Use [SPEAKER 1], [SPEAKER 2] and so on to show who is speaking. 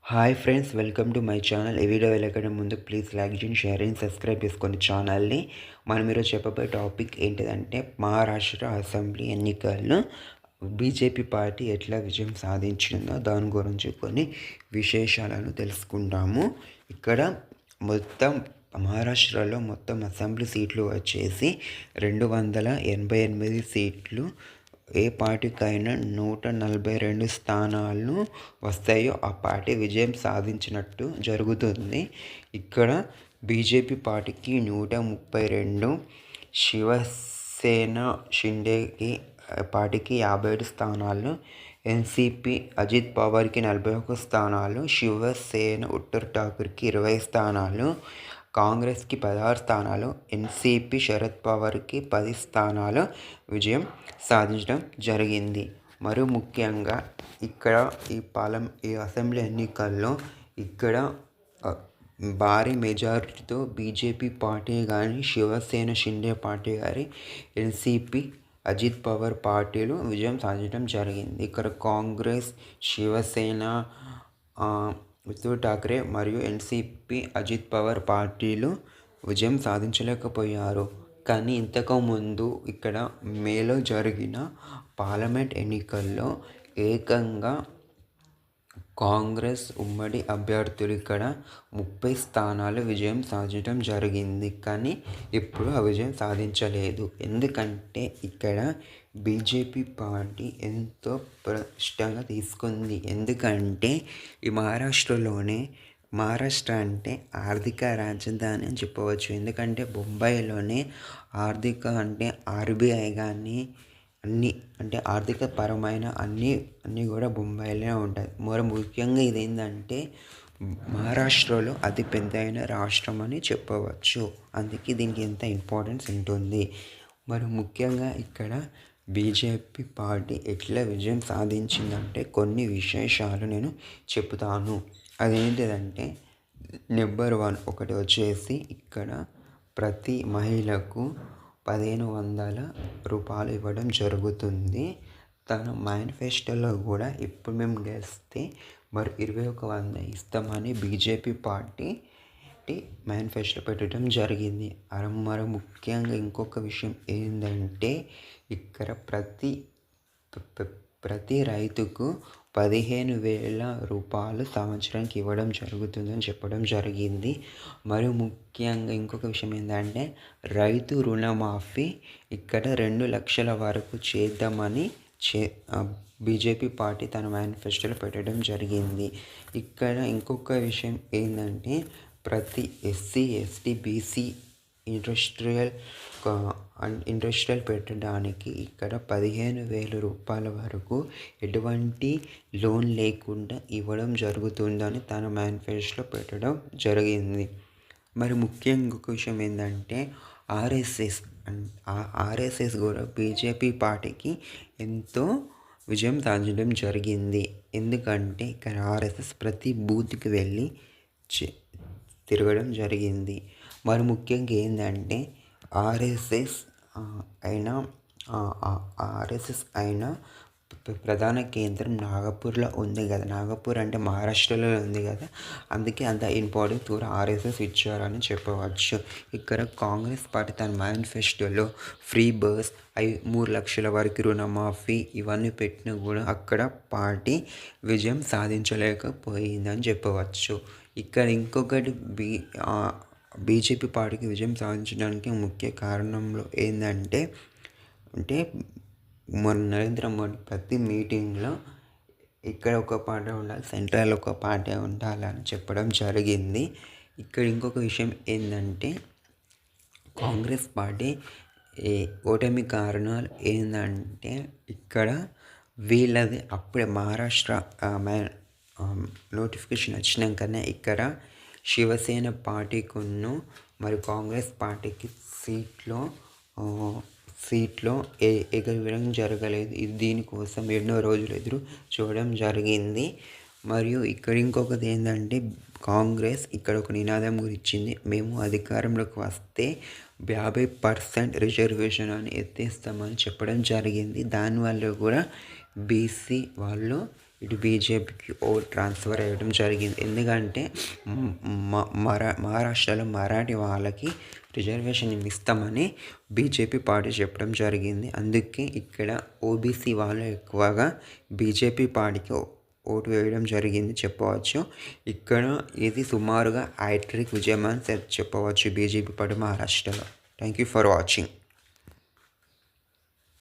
[SPEAKER 1] Hi friends, welcome to my channel. ఈ video వెళ్ళకనే ముందు please like చేయండి, షేర్ చేయండి, సబ్స్క్రైబ్ చేసుకొని ఛానల్ని. మనం ఈరోజు చెప్పబోయే టాపిక్ ఏంటిదంటే మహారాష్ట్ర అసెంబ్లీ ఎన్నికల్లో బీజేపీ పార్టీ ఎట్లా విజయం సాధించిందో దాని గురించి కొన్ని విశేషాలను తెలుసుకుంటాము. ఇక్కడ మొత్తం మహారాష్ట్రలో మొత్తం అసెంబ్లీ సీట్లు వచ్చేసి 288 సీట్లు. ఏ పార్టీకైనా 142 స్థానాలు వస్తాయో ఆ పార్టీ విజయం సాధించినట్టు జరుగుతుంది. ఇక్కడ బీజేపీ పార్టీకి 132, శివసేన షిండేకి పార్టీకి 57 స్థానాలు, ఎన్సీపీ అజిత్ పవార్కి 41 స్థానాలు, శివసేన ఉద్ధవ్ ఠాకరేకి 20 స్థానాలు, కాంగ్రెస్కి 16 స్థానాలు, ఎన్సీపీ శరద్ పవార్కి 10 స్థానాలు విజయం సాధించడం జరిగింది. మరియు ముఖ్యంగా ఇక్కడ ఈ అసెంబ్లీ ఎన్నికల్లో ఇక్కడ భారీ మెజారిటీతో బీజేపీ పార్టీ కానీ, శివసేన షిండే పార్టీ కానీ, ఎన్సీపీ అజిత్ పవార్ పార్టీలు విజయం సాధించడం జరిగింది. ఇక్కడ కాంగ్రెస్, శివసేన, ఉద్ధవ్ ఠాకరే మరియు ఎన్సీపీ అజిత్ పవార్ పార్టీలు విజయం సాధించలేకపోయారు. కానీ ఇంతకుముందు ఇక్కడ మేలో జరిగిన పార్లమెంట్ ఎన్నికల్లో ఏకంగా కాంగ్రెస్ ఉమ్మడి అభ్యర్థులు ఇక్కడ 30 స్థానాలు విజయం సాధించడం జరిగింది. కానీ ఇప్పుడు ఆ విజయం సాధించలేదు. ఎందుకంటే ఇక్కడ బీజేపీ పార్టీ ఎంతో ప్రతిష్టంగా తీసుకుంది. ఎందుకంటే ఈ మహారాష్ట్ర అంటే ఆర్థిక రాజధాని అని చెప్పవచ్చు. ఎందుకంటే బొంబాయిలోనే ఆర్బీఐ కానీ ఆర్థిక పరమైన అన్నీ కూడా బొంబాయిలోనే ఉంటాయి. మరి ముఖ్యంగా ఇదేంటంటే మహారాష్ట్రలో అతి పెద్దైన రాష్ట్రం అని చెప్పవచ్చు. అందుకే దీనికి ఎంత ఇంపార్టెన్స్ ఉంటుంది. మరి ముఖ్యంగా ఇక్కడ బీజేపీ పార్టీ ఎట్లా విజయం సాధించిందంటే కొన్ని విశేషాలు నేను చెప్తాను. అదేంటిదంటే నెంబర్ 1 ఒకటి వచ్చేసి ఇక్కడ ప్రతి మహిళకు 1500 రూపాయలు ఇవ్వడం జరుగుతుంది. తన మేనిఫెస్టోలో కూడా ఇప్పుడు మేము గెలిస్తే మరి 2100 ఇస్తామని బీజేపీ పార్టీ మేనిఫెస్టో పెట్టడం జరిగింది. మరి ముఖ్యంగా ఇంకొక విషయం ఏంటంటే ఇక్కడ ప్రతి రైతుకు 15,000 రూపాయలు సంవత్సరానికి ఇవ్వడం జరుగుతుందని చెప్పడం జరిగింది. మరియు ముఖ్యంగా ఇంకొక విషయం ఏంటంటే రైతు రుణమాఫీ ఇక్కడ 2 లక్షల వరకు చేద్దామని బీజేపీ పార్టీ తన మేనిఫెస్టోలో పెట్టడం జరిగింది. ఇక్కడ ఇంకొక విషయం ఏంటంటే ప్రతి ఎస్సీ, ఎస్టీ, బీసీ ఇండస్ట్రియల్ పెట్టడానికి ఇక్కడ 15,000 రూపాయల వరకు ఎటువంటి లోన్ లేకుండా ఇవ్వడం జరుగుతుందని తన మేనిఫెస్టోలో పెట్టడం జరిగింది. మరి ముఖ్యంగా ఇంకొక విషయం ఏంటంటే ఆర్ఎస్ఎస్ కూడా బీజేపీ పార్టీకి ఎంతో విజయం సాధించడం జరిగింది. ఎందుకంటే ఇక్కడ ఆర్ఎస్ఎస్ ప్రతి బూత్కి వెళ్ళి తిరగడం జరిగింది. మరి ముఖ్యంగా ఏంటంటే ఆర్ఎస్ఎస్ అయిన ప్రధాన కేంద్రం నాగపూర్లో ఉంది కదా. నాగపూర్ అంటే మహారాష్ట్రలో ఉంది కదా. అందుకే అంత ఇంపార్టెన్స్ కూడా ఆర్ఎస్ఎస్ ఇచ్చారని చెప్పవచ్చు. ఇక్కడ కాంగ్రెస్ పార్టీ తన మేనిఫెస్టోలో ఫ్రీ బస్, 3 లక్షల వరకు రుణమాఫీ ఇవన్నీ పెట్టినా కూడా అక్కడ పార్టీ విజయం సాధించలేకపోయిందని చెప్పవచ్చు. ఇక్కడ ఇంకొకటి బీజేపీ పార్టీకి విజయం సాధించడానికి ముఖ్య కారణంలో ఏంటంటే మన నరేంద్ర మోడీ ప్రతి మీటింగ్లో ఇక్కడ ఒక పార్టీ ఉండాలి, సెంట్రల్ ఒక పార్టీ ఉండాలని చెప్పడం జరిగింది. ఇక్కడ ఇంకొక విషయం ఏంటంటే కాంగ్రెస్ పార్టీ ఓటమి కారణాలు ఏంటంటే ఇక్కడ వీళ్ళది అప్పుడే మహారాష్ట్ర నోటిఫికేషన్ వచ్చినాకనే ఇక్కడ శివసేన పార్టీకును మరి కాంగ్రెస్ పార్టీకి సీట్లో ఎగరడం జరగలేదు. దీనికోసం ఎన్నో రోజులు ఎదురు చూడడం జరిగింది. మరియు ఇక్కడ ఇంకొకటి ఏంటంటే కాంగ్రెస్ ఇక్కడ ఒక నినాదం గురించింది, మేము అధికారంలోకి వస్తే 50% రిజర్వేషన్ అని ఎత్తేస్తామని చెప్పడం జరిగింది. దానివల్ల కూడా బీసీ వాళ్ళు ఇటు బీజేపీకి ఓట్ ట్రాన్స్ఫర్ అయ్యడం జరిగింది. ఎందుకంటే మహారాష్ట్రలో మరాఠీ వాళ్ళకి రిజర్వేషన్ ఇస్తామని బీజేపీ పార్టీ చెప్పడం జరిగింది. అందుకే ఇక్కడ ఓబీసీ వాళ్ళు ఎక్కువగా బీజేపీ పార్టీకి ఓటు వేయడం జరిగింది చెప్పవచ్చు. ఇక్కడ ఇది సుమారుగా హ్యాట్రిక్ విజయం అని చెప్పవచ్చు బీజేపీ పార్టీ మహారాష్ట్రలో. Thank you for watching.